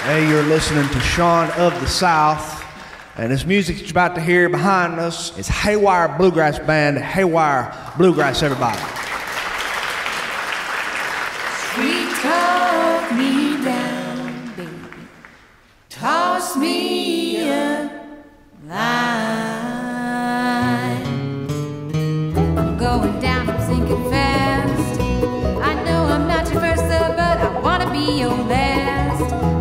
Hey, you're listening to Sean of the South, and this music you're about to hear behind us is Haywire Bluegrass Band. Haywire Bluegrass, everybody. Sweet talk me down, baby, toss me a line. I'm going down, I'm sinking fast. I know I'm not your first love, but I wanna be your last.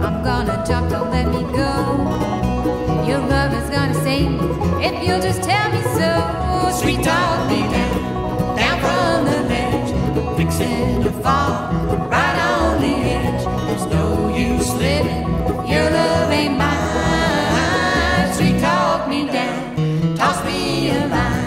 I'm gonna jump, don't let me go. Your love is gonna save me if you'll just tell me so. Sweet talk me down, down from the ledge, fixing to fall right on the edge. There's no use living, your love ain't mine. Sweet talk me down, toss me a line.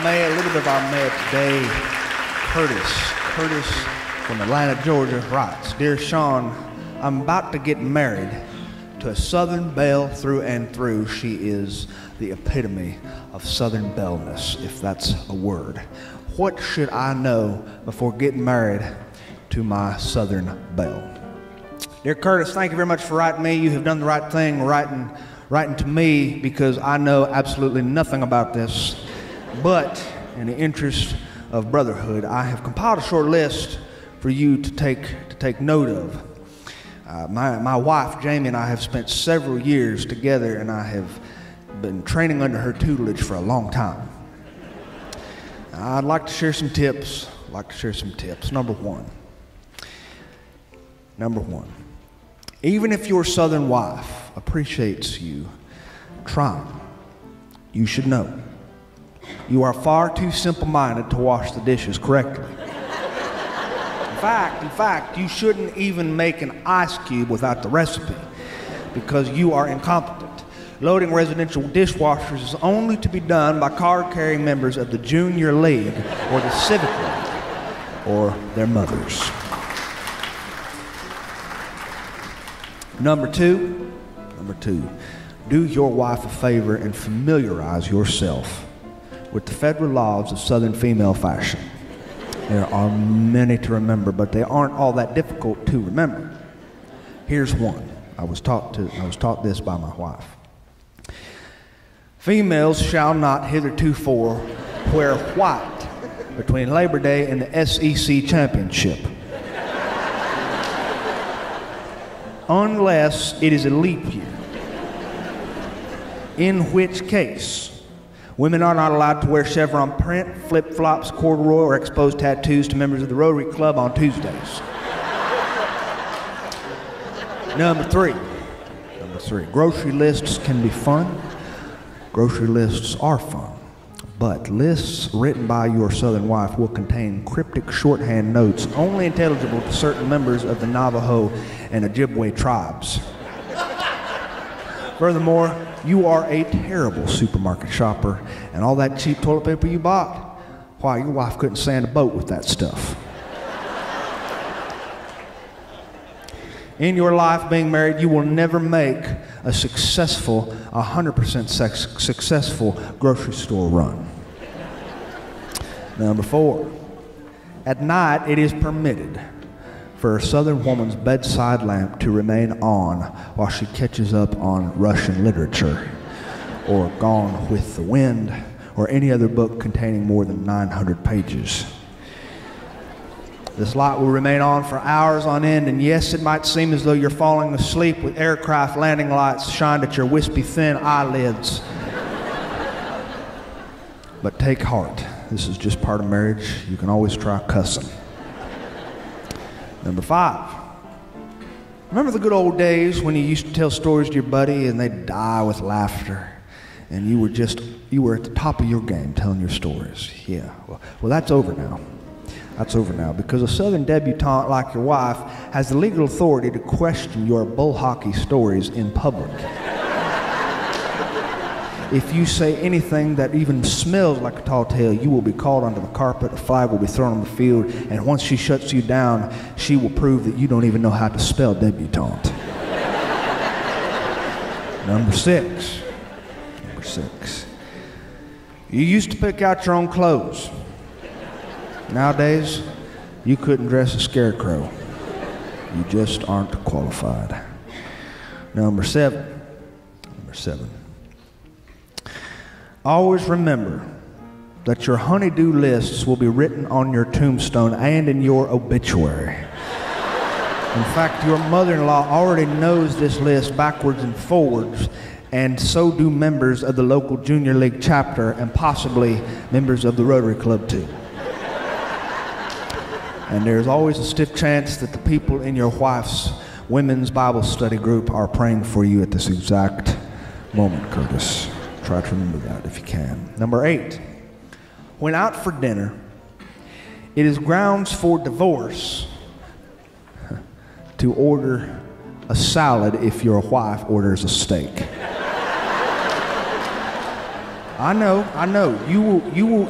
A little bit of our mayor today, Curtis from Atlanta, Georgia, writes, Dear Sean, I'm about to get married to a Southern belle through and through. She is the epitome of Southern belle-ness, if that's a word. What should I know before getting married to my Southern belle? Dear Curtis, thank you very much for writing me. You have done the right thing writing to me, because I know absolutely nothing about this. But in the interest of brotherhood, I have compiled a short list for you to take note of. My wife, Jamie, and I have spent several years together, and I have been training under her tutelage for a long time. I'd like to share some tips. Number one. Even if your Southern wife appreciates you trying, you should know you are far too simple-minded to wash the dishes correctly. In fact, you shouldn't even make an ice cube without the recipe, because you are incompetent. Loading residential dishwashers is only to be done by card-carrying members of the Junior League or the Civic League, or their mothers. Number two, do your wife a favor and familiarize yourself with the federal laws of Southern female fashion. There are many to remember, but they aren't all that difficult to remember. Here's one. I was taught this by my wife. Females shall not hithertofore wear white between Labor Day and the SEC Championship, unless it is a leap year, in which case women are not allowed to wear chevron print, flip-flops, corduroy, or exposed tattoos to members of the Rotary Club on Tuesdays. Number three. Grocery lists can be fun. Grocery lists are fun. But lists written by your Southern wife will contain cryptic shorthand notes only intelligible to certain members of the Navajo and Ojibwe tribes. Furthermore, you are a terrible supermarket shopper, and all that cheap toilet paper you bought, why, your wife couldn't sand a boat with that stuff. In your life being married, you will never make a successful, 100% successful grocery store run. Number 4, at night it is permitted for a Southern woman's bedside lamp to remain on while she catches up on Russian literature, or Gone with the Wind, or any other book containing more than 900 pages. This light will remain on for hours on end, and yes, it might seem as though you're falling asleep with aircraft landing lights shined at your wispy thin eyelids. But take heart, this is just part of marriage. You can always try cussing. Number 5, remember the good old days when you used to tell stories to your buddy and they'd die with laughter, and you were at the top of your game telling your stories? Yeah, well that's over now. That's over now, because a Southern debutante like your wife has the legal authority to question your bull hockey stories in public. If you say anything that even smells like a tall tale, you will be called onto the carpet, a flag will be thrown on the field, and once she shuts you down, she will prove that you don't even know how to spell debutante. Number 6. Number 6. You used to pick out your own clothes. Nowadays, you couldn't dress a scarecrow. You just aren't qualified. Number 7. Number 7. Always remember that your honey-do lists will be written on your tombstone and in your obituary. In fact, your mother-in-law already knows this list backwards and forwards, and so do members of the local junior league chapter and possibly members of the Rotary Club too. And there's always a stiff chance that the people in your wife's women's Bible study group are praying for you at this exact moment, Curtis. Try to remember that if you can. Number 8, when out for dinner, it is grounds for divorce to order a salad if your wife orders a steak. I know.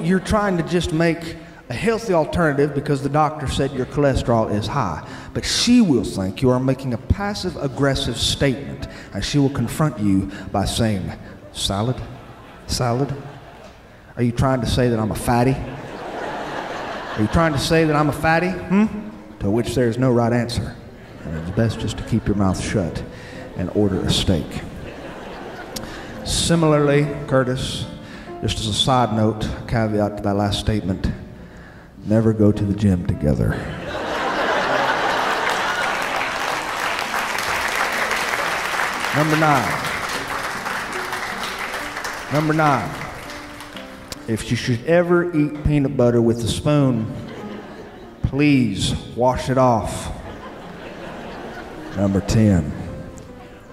You're trying to just make a healthy alternative because the doctor said your cholesterol is high. But she will think you are making a passive-aggressive statement, and she will confront you by saying, "Salad? Salad? Are you trying to say that I'm a fatty? Are you trying to say that I'm a fatty? To which there is no right answer. And it's best just to keep your mouth shut and order a steak. Similarly, Curtis, just as a side note, a caveat to that last statement, never go to the gym together. Number 9. If you should ever eat peanut butter with a spoon, please wash it off. Number 10.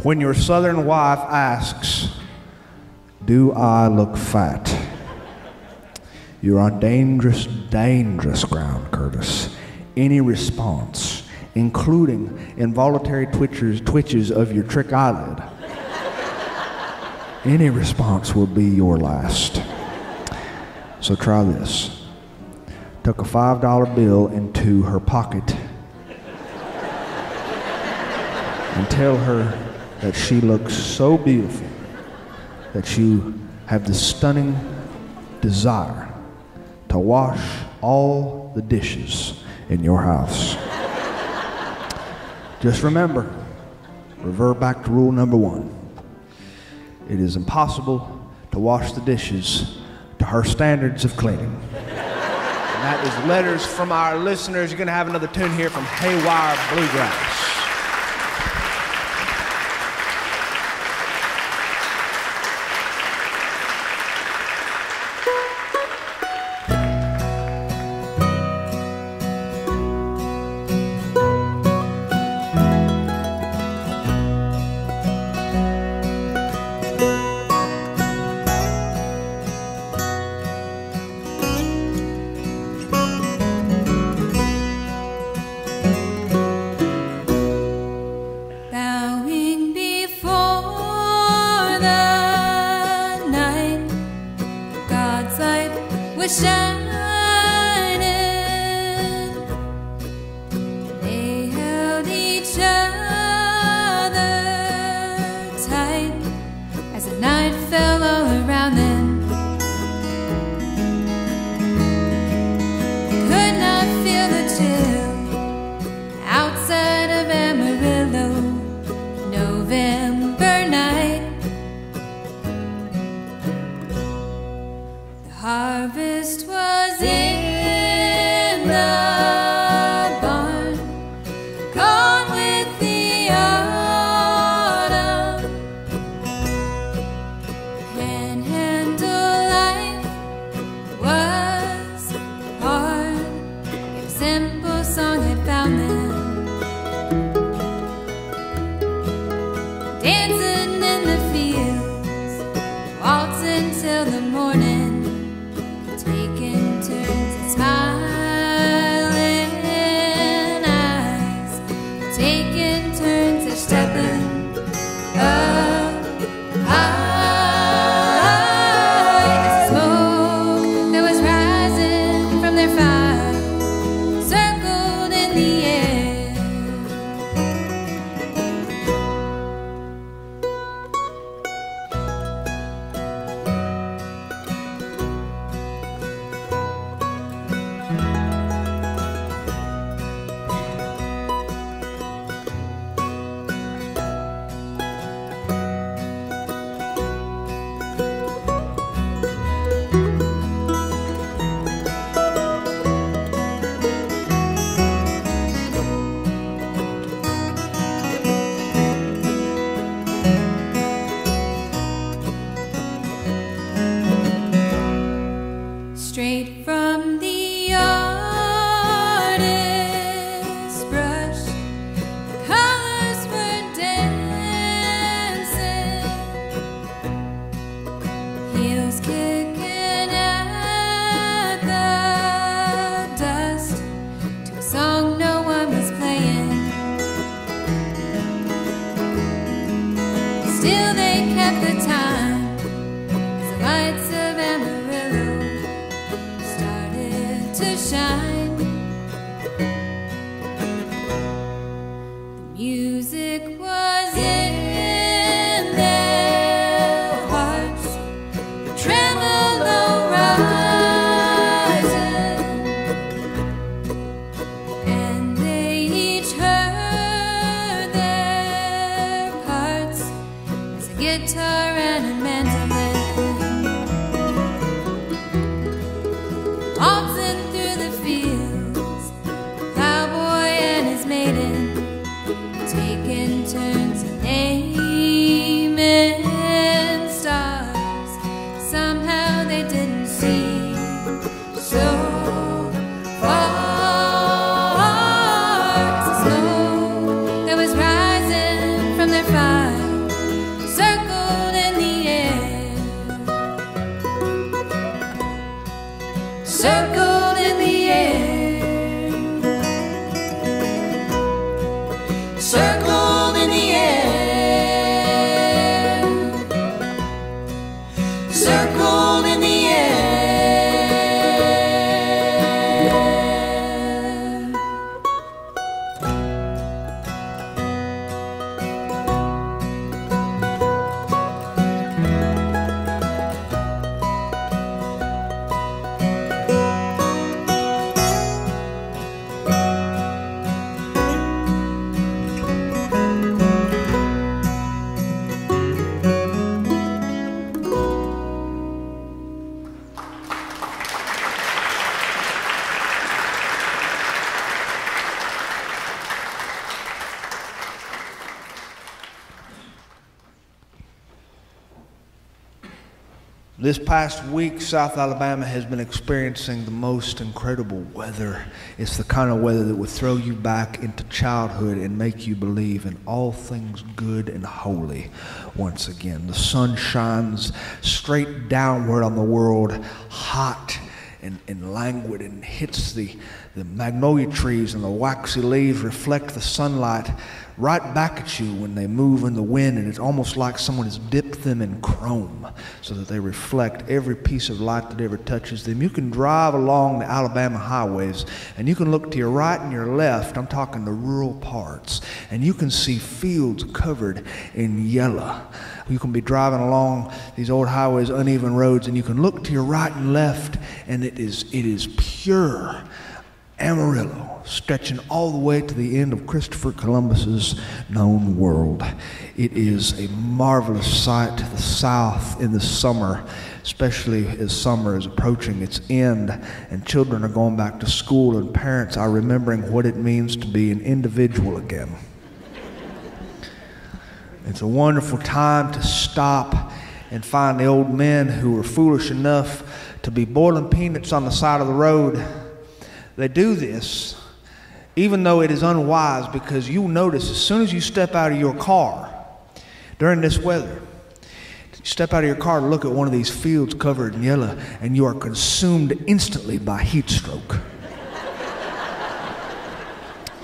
When your Southern wife asks, "Do I look fat?" you're on dangerous, dangerous ground, Curtis. Any response, including involuntary twitches of your trick eyelid, any response will be your last. So try this. Tuck a $5 bill into her pocket and tell her that she looks so beautiful that you have the stunning desire to wash all the dishes in your house. Just remember, revert back to rule number 1. It is impossible to wash the dishes to her standards of cleaning. And that is letters from our listeners. You're going to have another tune here from Haywire Bluegrass. shining. They held each other tight as the night fell all around them. Could not feel the chill outside of Amarillo, November night. The harvest was in the barn, gone with the autumn. Panhandle life was hard. A simple song had found them, dancing in the fields, waltzing till the morning, taking turns and smiling eyes, taking turns of stepping up high. As the smoke that was rising from their fire circled in the air. Straight from the artist's brush, the colors were dancing, heels kicking at the dust to a song no one was playing. Still they kept the time as the lights of Amarillo started to shine. The music was in their hearts, the tremolo rising, and they each heard their parts as a guitar and a mandolin, waltzing through the fields, cowboy and his maiden, taking turns and naming stars. Somehow they didn't see so far. As the smoke that was rising from their fire circled in the air, circled in the air, circled in the air, circled in the air. This past week, South Alabama has been experiencing the most incredible weather. It's the kind of weather that would throw you back into childhood and make you believe in all things good and holy once again. The sun shines straight downward on the world, hot and languid and hits the magnolia trees, and the waxy leaves reflect the sunlight right back at you when they move in the wind, and it's almost like someone has dipped them in chrome so that they reflect every piece of light that ever touches them. You can drive along the Alabama highways and you can look to your right and your left, I'm talking the rural parts, and you can see fields covered in yellow. You can be driving along these old highways, uneven roads, and you can look to your right and left, and it is pure Amarillo, stretching all the way to the end of Christopher Columbus's known world. It is a marvelous sight to the south in the summer, especially as summer is approaching its end and children are going back to school and parents are remembering what it means to be an individual again. It's a wonderful time to stop and find the old men who were foolish enough to be boiling peanuts on the side of the road. They do this even though it is unwise, because you'll notice as soon as you step out of your car during this weather, you step out of your car to look at one of these fields covered in yellow, and you are consumed instantly by heat stroke.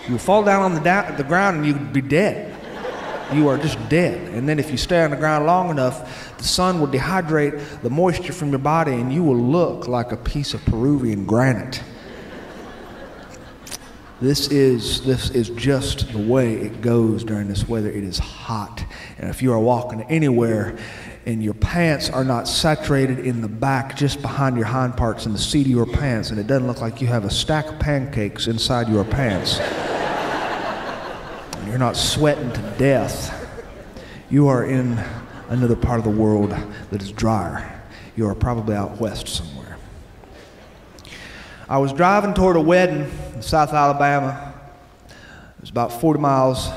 You'll fall down on the ground and you'd be dead. You are just dead. And then if you stay on the ground long enough, the sun will dehydrate the moisture from your body and you will look like a piece of Peruvian granite. This is just the way it goes during this weather. It is hot. And if you are walking anywhere and your pants are not saturated in the back, just behind your hind parts in the seat of your pants, and it doesn't look like you have a stack of pancakes inside your pants, and you're not sweating to death, you are in another part of the world that is drier. You are probably out west somewhere. I was driving toward a wedding in South Alabama. It was about 40 miles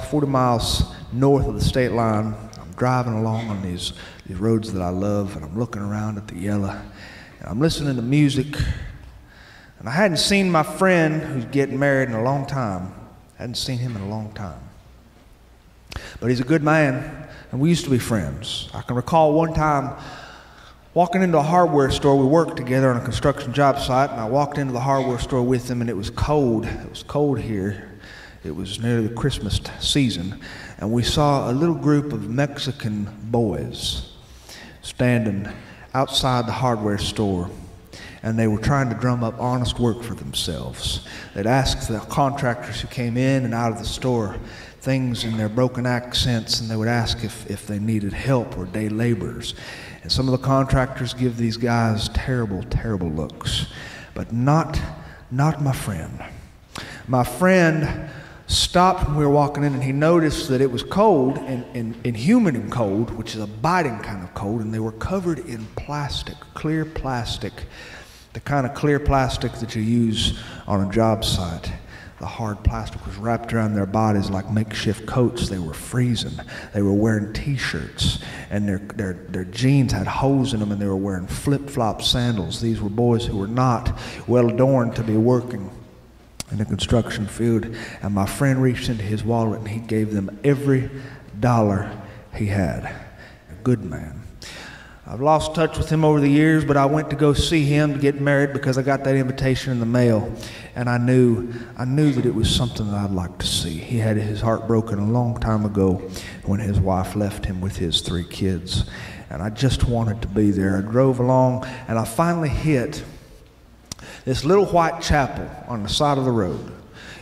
north of the state line. I'm driving along on these roads that I love, and I'm looking around at the yellow, and I'm listening to music, and I hadn't seen my friend who's getting married in a long time. I hadn't seen him in a long time. But he's a good man, and we used to be friends. I can recall one time walking into a hardware store. We worked together on a construction job site, and I walked into the hardware store with him, and it was cold. It was cold here. It was nearly the Christmas season, and we saw a little group of Mexican boys standing outside the hardware store, and they were trying to drum up honest work for themselves. They'd ask the contractors who came in and out of the store things in their broken accents, and they would ask if they needed help or day laborers. And some of the contractors give these guys terrible, terrible looks. But not my friend. My friend stopped when we were walking in, and he noticed that it was cold and humid and cold, which is a biting kind of cold, and they were covered in plastic, clear plastic, the kind of clear plastic that you use on a job site. The hard plastic was wrapped around their bodies like makeshift coats. They were freezing. They were wearing T-shirts, and their jeans had holes in them, and they were wearing flip-flop sandals. These were boys who were not well adorned to be working in the construction field. And my friend reached into his wallet, and he gave them every dollar he had. A good man. I've lost touch with him over the years, but I went to go see him to get married because I got that invitation in the mail, and I knew that it was something that I'd like to see. He had his heart broken a long time ago when his wife left him with his 3 kids, and I just wanted to be there. I drove along, and I finally hit this little white chapel on the side of the road.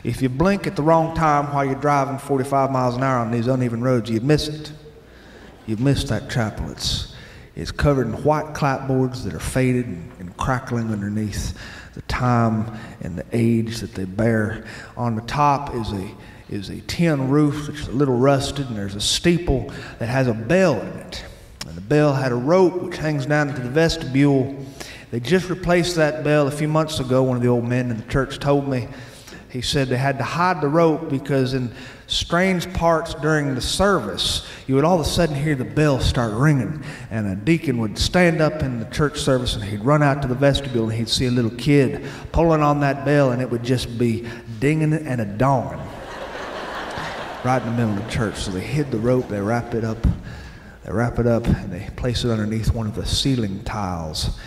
If you blink at the wrong time while you're driving 45 miles an hour on these uneven roads, you'd miss it. You've missed that chapel. It's covered in white clapboards that are faded and crackling underneath the time and the age that they bear. On the top is a tin roof that's a little rusted, and there's a steeple that has a bell in it. And the bell had a rope which hangs down into the vestibule. They just replaced that bell a few months ago. One of the old men in the church told me. He said they had to hide the rope because in strange parts during the service, you would all of a sudden hear the bell start ringing, and a deacon would stand up in the church service, and he'd run out to the vestibule, and he'd see a little kid pulling on that bell, and it would just be dinging and a donging right in the middle of the church. So they hid the rope, they wrap it up, and they place it underneath one of the ceiling tiles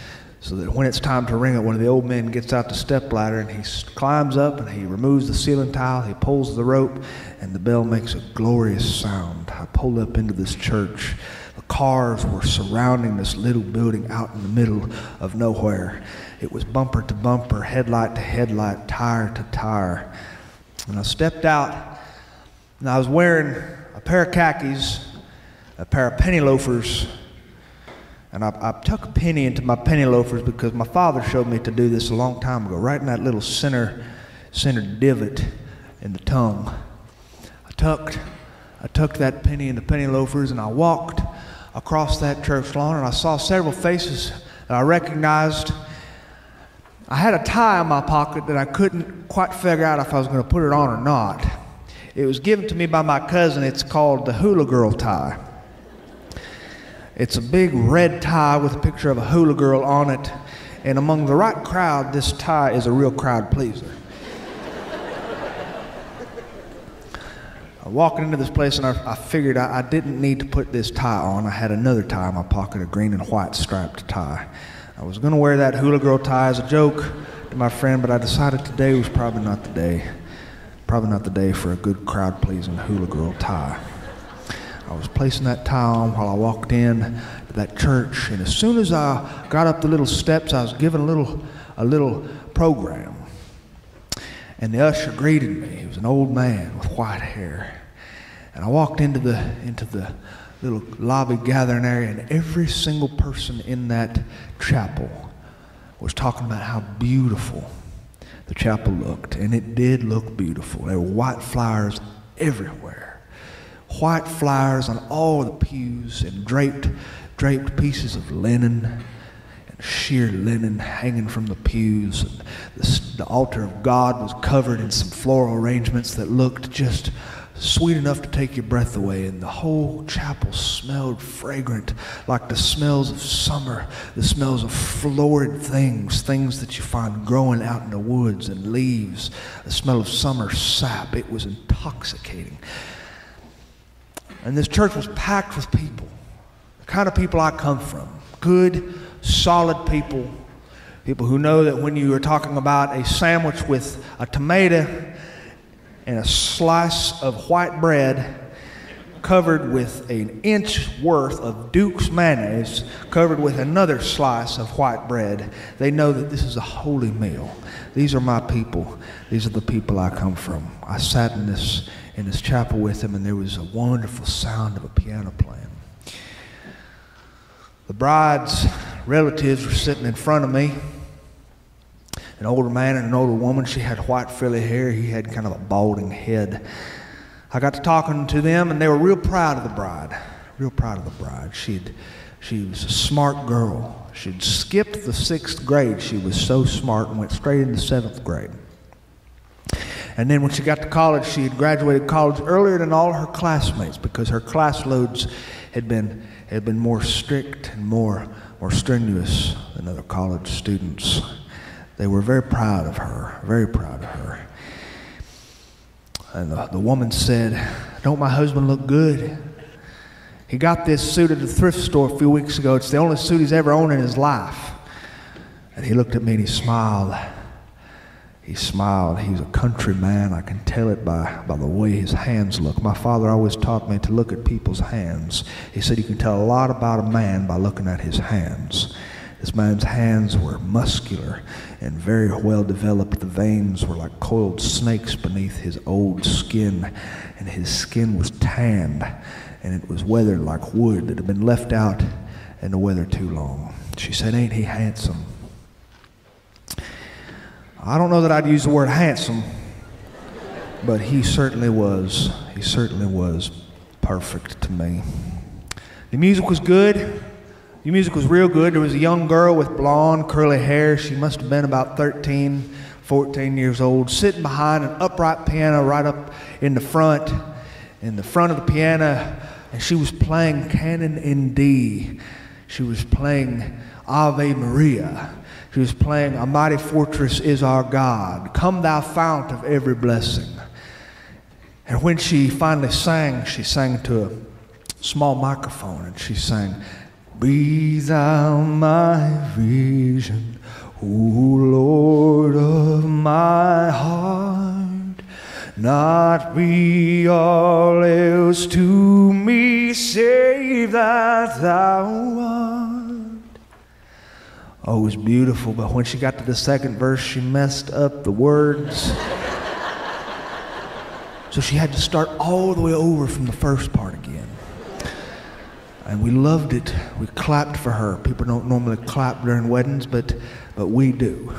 so that when it's time to ring it, one of the old men gets out the stepladder and he climbs up and he removes the ceiling tile, he pulls the rope, and the bell makes a glorious sound. I pulled up into this church. The cars were surrounding this little building out in the middle of nowhere. It was bumper to bumper, headlight to headlight, tire to tire. And I stepped out, and I was wearing a pair of khakis, a pair of penny loafers, and I tuck a penny into my penny loafers because my father showed me to do this a long time ago, right in that little center divot in the tongue. I tucked that penny into penny loafers, and I walked across that church lawn, and I saw several faces that I recognized. I had a tie in my pocket that I couldn't quite figure out if I was going to put it on or not. It was given to me by my cousin. It's called the hula girl tie. It's a big red tie with a picture of a hula girl on it, and among the right crowd, this tie is a real crowd pleaser. I walked into this place, and I figured I didn't need to put this tie on. I had another tie in my pocket, a green and white striped tie. I was going to wear that hula girl tie as a joke to my friend, but I decided today was probably not the day. Probably not the day for a good crowd-pleasing hula girl tie. I was placing that tie on while I walked in to that church, and as soon as I got up the little steps, I was given a little program. And the usher greeted me. He was an old man with white hair. And I walked into the little lobby gathering area, and every single person in that chapel was talking about how beautiful the chapel looked. And it did look beautiful. There were white flowers everywhere. White flowers on all the pews, and draped pieces of linen and sheer linen hanging from the pews. And the altar of God was covered in some floral arrangements that looked just sweet enough to take your breath away. And the whole chapel smelled fragrant, like the smells of summer, the smells of florid things that you find growing out in the woods, and leaves, the smell of summer sap. It was intoxicating. And this church was packed with people, the kind of people I come from. Good, solid people. People who know that when you are talking about a sandwich with a tomato and a slice of white bread covered with an inch worth of Duke's mayonnaise covered with another slice of white bread, they know that this is a holy meal. These are my people. These are the people I come from. I sat in this chapel with them, and there was a wonderful sound of a piano playing. The bride's relatives were sitting in front of me. An older man and an older woman. She had white frilly hair. He had kind of a balding head. I got to talking to them, and they were real proud of the bride. Real proud of the bride. She was a smart girl. She'd skipped the 6th grade. She was so smart and went straight into 7th grade. And then when she got to college, she had graduated college earlier than all her classmates because her class loads had been more strict and more strenuous than other college students. They were very proud of her, very proud of her. And the woman said, "Don't my husband look good? He got this suit at the thrift store a few weeks ago. It's the only suit he's ever owned in his life." And he looked at me and he smiled. He smiled. He was a country man. I can tell it by the way his hands look. My father always taught me to look at people's hands. He said you can tell a lot about a man by looking at his hands. This man's hands were muscular and very well developed. The veins were like coiled snakes beneath his old skin, and his skin was tanned, and it was weathered like wood that had been left out in the weather too long. She said, "Ain't he handsome?" I don't know that I'd use the word handsome, but he certainly was. He certainly was perfect to me. The music was good. The music was real good. There was a young girl with blonde, curly hair. She must have been about 13, 14 years old, sitting behind an upright piano right up in the front of the piano, and she was playing Canon in D. She was playing Ave Maria. She was playing A Mighty Fortress Is Our God, Come Thou Fount of Every Blessing. And when she finally sang, she sang to a small microphone, and she sang, Be thou my vision, O Lord of my heart. Not be all else to me, save that thou art. Oh, it was beautiful, but when she got to the second verse, she messed up the words. So she had to start all the way over from the first part again. And we loved it. We clapped for her. People don't normally clap during weddings, but we do.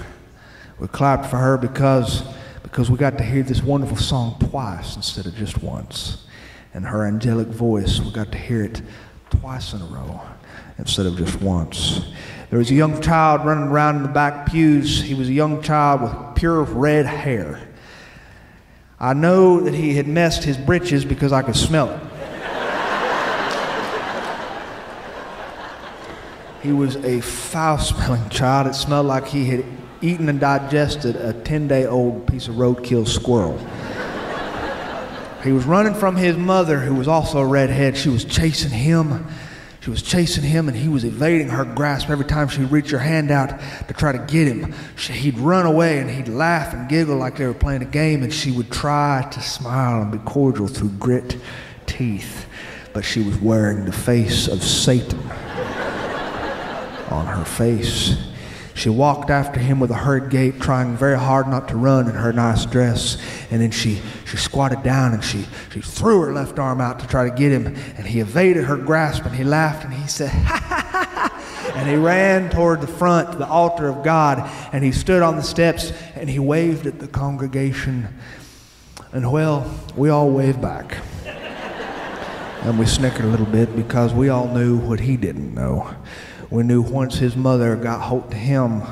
We clapped for her because we got to hear this wonderful song twice instead of just once. And her angelic voice, we got to hear it twice in a row instead of just once. There was a young child running around in the back pews. He was a young child with pure red hair. I know that he had messed his britches because I could smell it. He was a foul-smelling child. It smelled like he had eaten and digested a 10-day-old piece of roadkill squirrel. He was running from his mother, who was also a redhead. She was chasing him. She was chasing him, and he was evading her grasp. Every time she'd reach her hand out to try to get him, he'd run away, and he'd laugh and giggle like they were playing a game, and she would try to smile and be cordial through grit teeth. But she was wearing the face of Satan on her face. She walked after him with a hurried gait, trying very hard not to run in her nice dress. And then she squatted down and she threw her left arm out to try to get him. And he evaded her grasp and he laughed and he said, ha ha ha ha. And he ran toward the front, the altar of God. And he stood on the steps and he waved at the congregation. And well, we all waved back. And we snickered a little bit because we all knew what he didn't know. We knew once his mother got hold to him,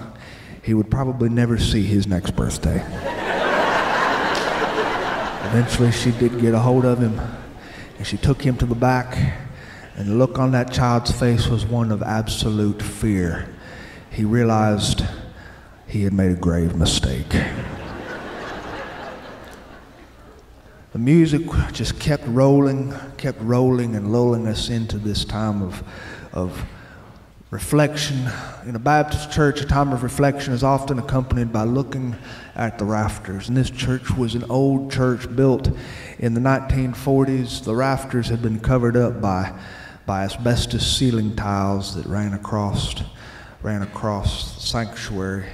he would probably never see his next birthday. Eventually, she did get a hold of him, and she took him to the back, and the look on that child's face was one of absolute fear. He realized he had made a grave mistake. The music just kept rolling and lulling us into this time of reflection. In a Baptist church, a time of reflection is often accompanied by looking at the rafters. And this church was an old church built in the 1940s. The rafters had been covered up by asbestos ceiling tiles that ran across the sanctuary.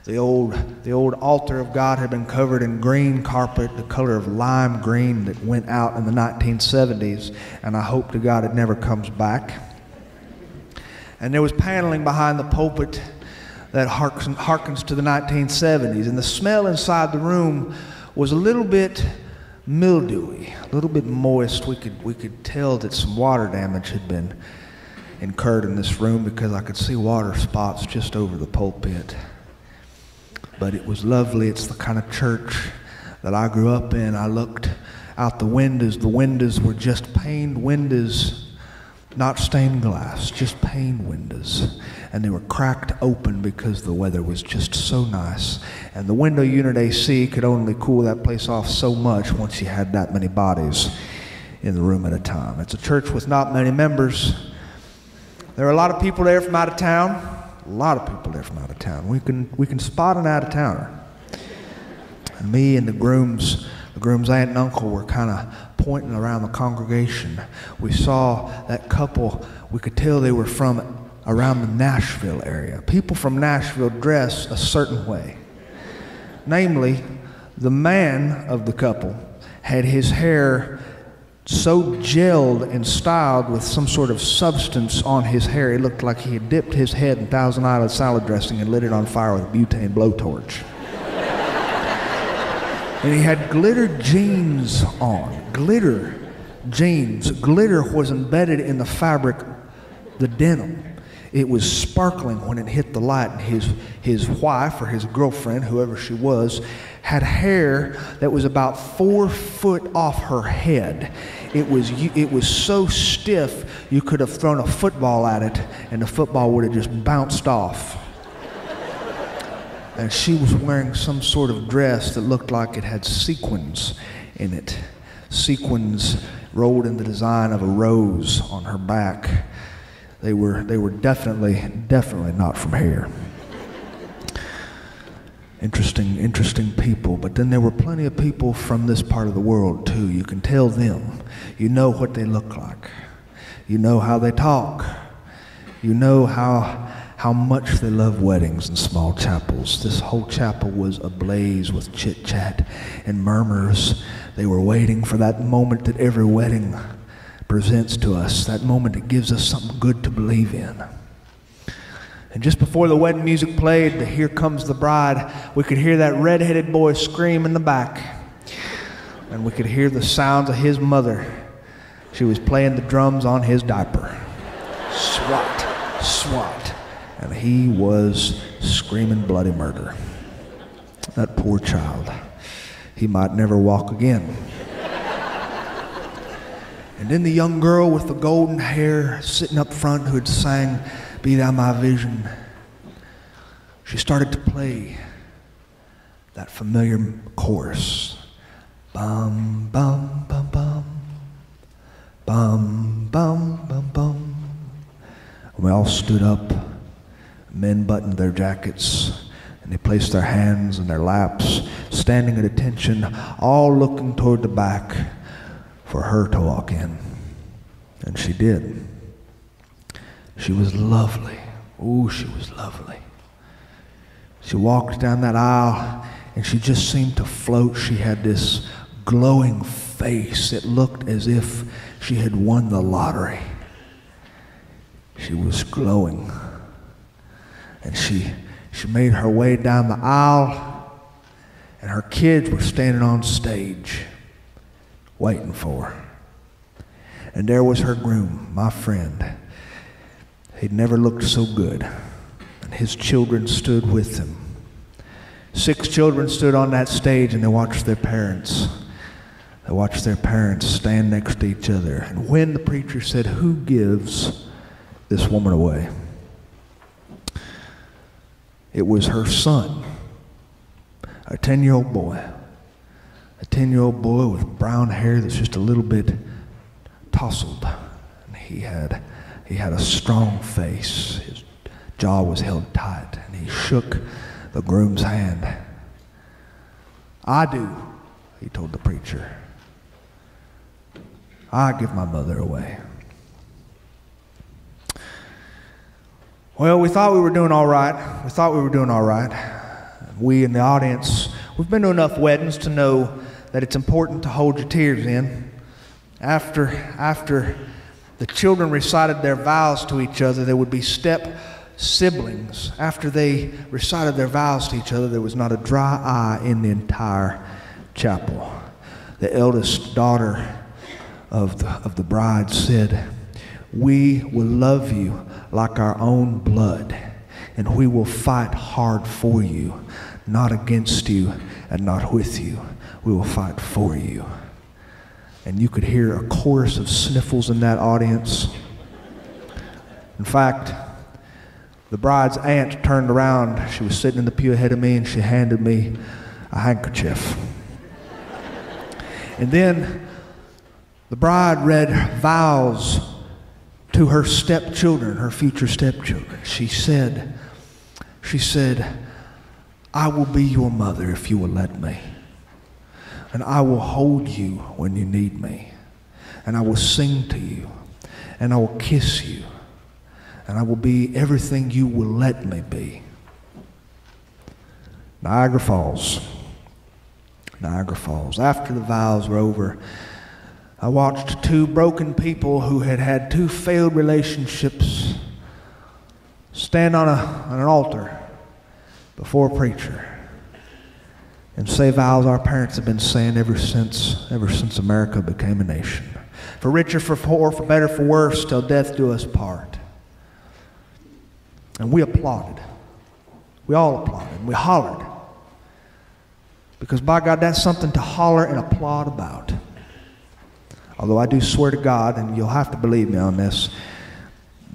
The old altar of God had been covered in green carpet, the color of lime green that went out in the 1970s, and I hope to God it never comes back. And there was paneling behind the pulpit that harkens to the 1970s. And the smell inside the room was a little bit mildewy, a little bit moist. We could tell that some water damage had been incurred in this room because I could see water spots just over the pulpit. But it was lovely. It's the kind of church that I grew up in. I looked out the windows. The windows were just paned windows. Not stained glass, just pane windows. And they were cracked open because the weather was just so nice. And the window unit AC could only cool that place off so much once you had that many bodies in the room at a time. It's a church with not many members. There are a lot of people there from out of town. A lot of people there from out of town. We can spot an out-of-towner. And me and the groom's aunt and uncle were kind of pointing around the congregation. We saw that couple. We could tell they were from around the Nashville area. People from Nashville dress a certain way. Namely, the man of the couple had his hair so gelled and styled with some sort of substance on his hair. It looked like he had dipped his head in Thousand Island salad dressing and lit it on fire with a butane blowtorch. And he had glitter jeans on. Glitter jeans. Glitter was embedded in the fabric, the denim. It was sparkling when it hit the light. And his wife or his girlfriend, whoever she was, had hair that was about 4 foot off her head. It was so stiff you could have thrown a football at it and the football would have just bounced off. And she was wearing some sort of dress that looked like it had sequins in it. Sequins rolled in the design of a rose on her back. They were definitely not from here. Interesting people. But then there were plenty of people from this part of the world too. You can tell them. You know what they look like. You know how they talk. You know how much they love weddings and small chapels. This whole chapel was ablaze with chit-chat and murmurs. They were waiting for that moment that every wedding presents to us, that moment that gives us something good to believe in. And just before the wedding music played, the Here Comes the Bride, we could hear that red-headed boy scream in the back. And we could hear the sounds of his mother. She was playing the drums on his diaper. Swat, swat. And he was screaming bloody murder. That poor child. He might never walk again. And then the young girl with the golden hair sitting up front who had sang Be Thou My Vision, she started to play that familiar chorus. Bum, bum, bum, bum. Bum, bum, bum, bum. And we all stood up. Men buttoned their jackets, and they placed their hands in their laps, standing at attention, all looking toward the back for her to walk in. And she did. She was lovely. Oh, she was lovely. She walked down that aisle, and she just seemed to float. She had this glowing face. It looked as if she had won the lottery. She was glowing. And she made her way down the aisle, and her kids were standing on stage waiting for her. And there was her groom, my friend. He'd never looked so good. And his children stood with him. 6 children stood on that stage, and they watched their parents. They watched their parents stand next to each other. And when the preacher said, "Who gives this woman away?" It was her son, a 10-year-old boy. A 10-year-old boy with brown hair that's just a little bit tousled. And he had a strong face. His jaw was held tight, and he shook the groom's hand. "I do," he told the preacher. "I give my mother away." Well, we thought we were doing all right. We in the audience, we've been to enough weddings to know that it's important to hold your tears in. After the children recited their vows to each other, there would be step siblings. After they recited their vows to each other, there was not a dry eye in the entire chapel. The eldest daughter of the bride said, "We will love you like our own blood, and we will fight hard for you, not against you and not with you. We will fight for you." And you could hear a chorus of sniffles in that audience. In fact, the bride's aunt turned around. She was sitting in the pew ahead of me, and she handed me a handkerchief. And then the bride read vows to her stepchildren, her future stepchildren. She said, "I will be your mother if you will let me. And I will hold you when you need me. And I will sing to you. And I will kiss you. And I will be everything you will let me be." Niagara Falls. Niagara Falls. After the vows were over, I watched 2 broken people who had had 2 failed relationships stand on an altar before a preacher and say vows our parents have been saying ever since America became a nation. For richer, for poor, for better, for worse, till death do us part. And we applauded. We all applauded. We hollered. Because by God, that's something to holler and applaud about. Although I do swear to God, and you'll have to believe me on this,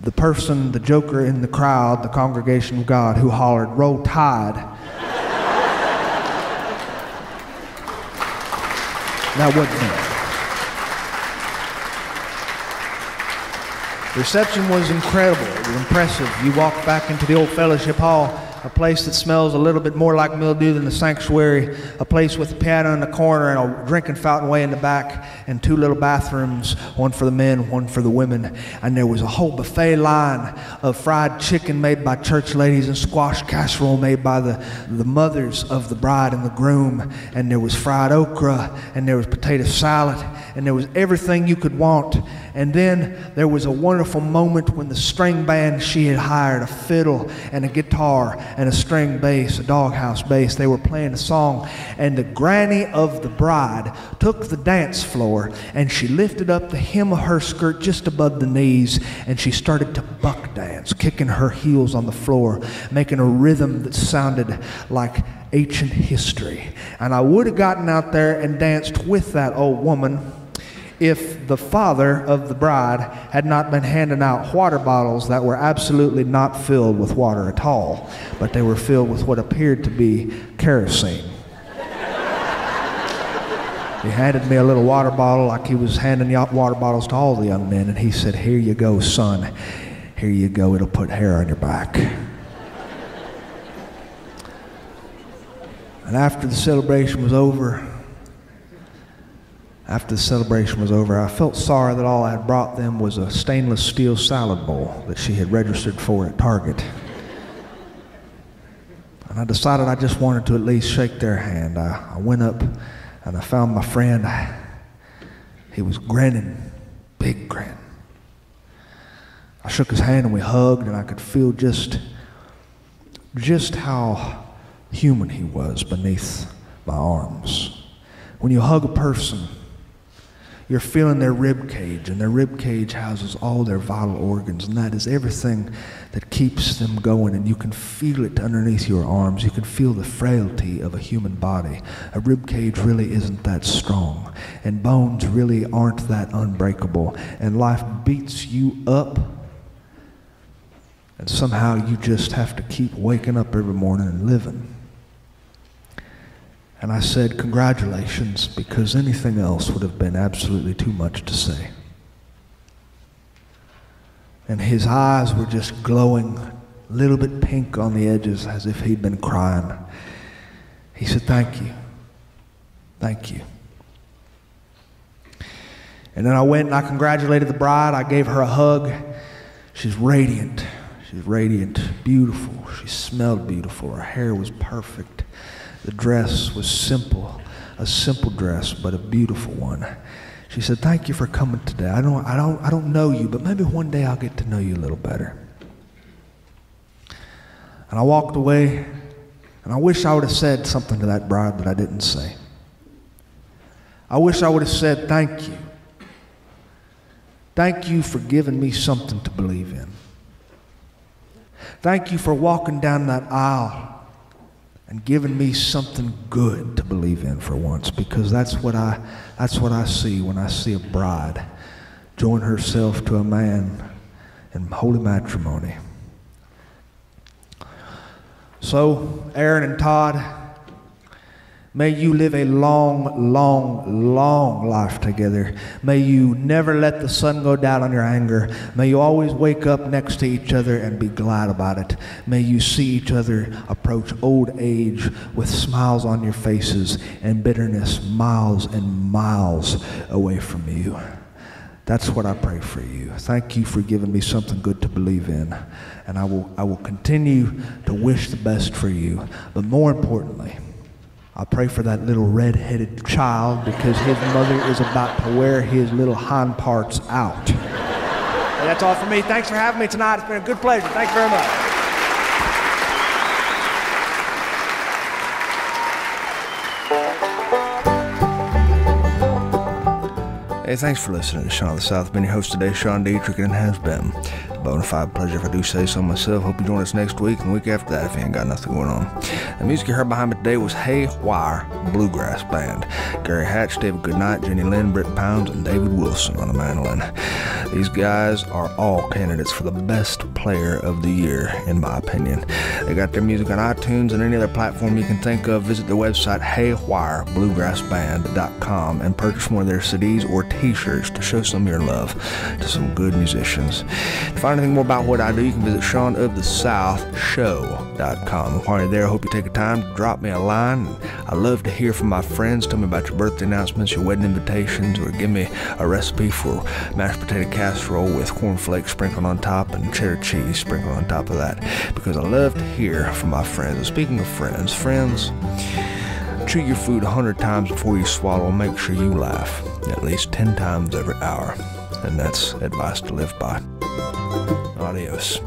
the person, the joker in the crowd, the congregation of God who hollered, "Roll Tide," that wasn't me. The reception was incredible. It was impressive. You walk back into the old fellowship hall, a place that smells a little bit more like mildew than the sanctuary, a place with a piano in the corner and a drinking fountain way in the back, and 2 little bathrooms, one for the men, one for the women. And there was a whole buffet line of fried chicken made by church ladies and squash casserole made by the mothers of the bride and the groom. And there was fried okra, and there was potato salad, and there was everything you could want. And then there was a wonderful moment when the string band she had hired, a fiddle and a guitar and a string bass, a doghouse bass, they were playing a song, and the granny of the bride took the dance floor and she lifted up the hem of her skirt just above the knees, and she started to buck dance, kicking her heels on the floor, making a rhythm that sounded like ancient history. And I would have gotten out there and danced with that old woman if the father of the bride had not been handing out water bottles that were absolutely not filled with water at all, but they were filled with what appeared to be kerosene. He handed me a little water bottle like he was handing out water bottles to all the young men, and he said, "Here you go, son. Here you go. It'll put hair on your back." And after the celebration was over, I felt sorry that all I had brought them was a stainless steel salad bowl that she had registered for at Target. And I decided I just wanted to at least shake their hand. I went up and I found my friend. He was grinning, big grin. I shook his hand and we hugged, and I could feel just how human he was beneath my arms. When you hug a person, you're feeling their rib cage, and their rib cage houses all their vital organs, and that is everything that keeps them going, and you can feel it underneath your arms. You can feel the frailty of a human body. A rib cage really isn't that strong, and bones really aren't that unbreakable, and life beats you up, and somehow you just have to keep waking up every morning and living. And I said, "Congratulations," because anything else would have been absolutely too much to say. And his eyes were just glowing, a little bit pink on the edges, as if he'd been crying. He said, "Thank you. Thank you." And then I went and I congratulated the bride. I gave her a hug. She's radiant. She's radiant, beautiful. She smelled beautiful. Her hair was perfect. The dress was simple, a simple dress, but a beautiful one. She said, "Thank you for coming today. I don't know you, but maybe one day I'll get to know you a little better." And I walked away, and I wish I would have said something to that bride that I didn't say. I wish I would have said, "Thank you. Thank you for giving me something to believe in. Thank you for walking down that aisle and giving me something good to believe in for once," because that's what I see when I see a bride join herself to a man in holy matrimony. So, Aaron and Todd, may you live a long, long, long life together. May you never let the sun go down on your anger. May you always wake up next to each other and be glad about it. May you see each other approach old age with smiles on your faces and bitterness miles and miles away from you. That's what I pray for you. Thank you for giving me something good to believe in. And I will continue to wish the best for you. But more importantly, I pray for that little red-headed child, because his mother is about to wear his little hind parts out. And that's all for me. Thanks for having me tonight. It's been a good pleasure. Thank you very much. Hey, thanks for listening to Sean of the South. I've been your host today, Sean Dietrich, and it has been Bonafide pleasure if I do say so myself. Hope you join us next week and the week after that if you ain't got nothing going on. The music you heard behind me today was Haywire Bluegrass Band. Gary Hatch, David Goodnight, Jenny Lynn, Britt Pounds, and David Wilson on the mandolin. These guys are all candidates for the best player of the year, in my opinion. They got their music on iTunes and any other platform you can think of. Visit their website, haywirebluegrassband.com, and purchase one of their CDs or t-shirts to show some of your love to some good musicians. To find anything more about what I do, you can visit SeanOfTheSouthShow.com. While you're there, I hope you take a time to drop me a line. I love to hear from my friends. Tell me about your birthday announcements, your wedding invitations, or give me a recipe for mashed potato casserole with cornflakes sprinkled on top and cheddar cheese sprinkled on top of that, because I love to hear from my friends. And speaking of friends, chew your food 100 times before you swallow. Make sure you laugh at least 10 times every hour. And that's advice to live by. Adios.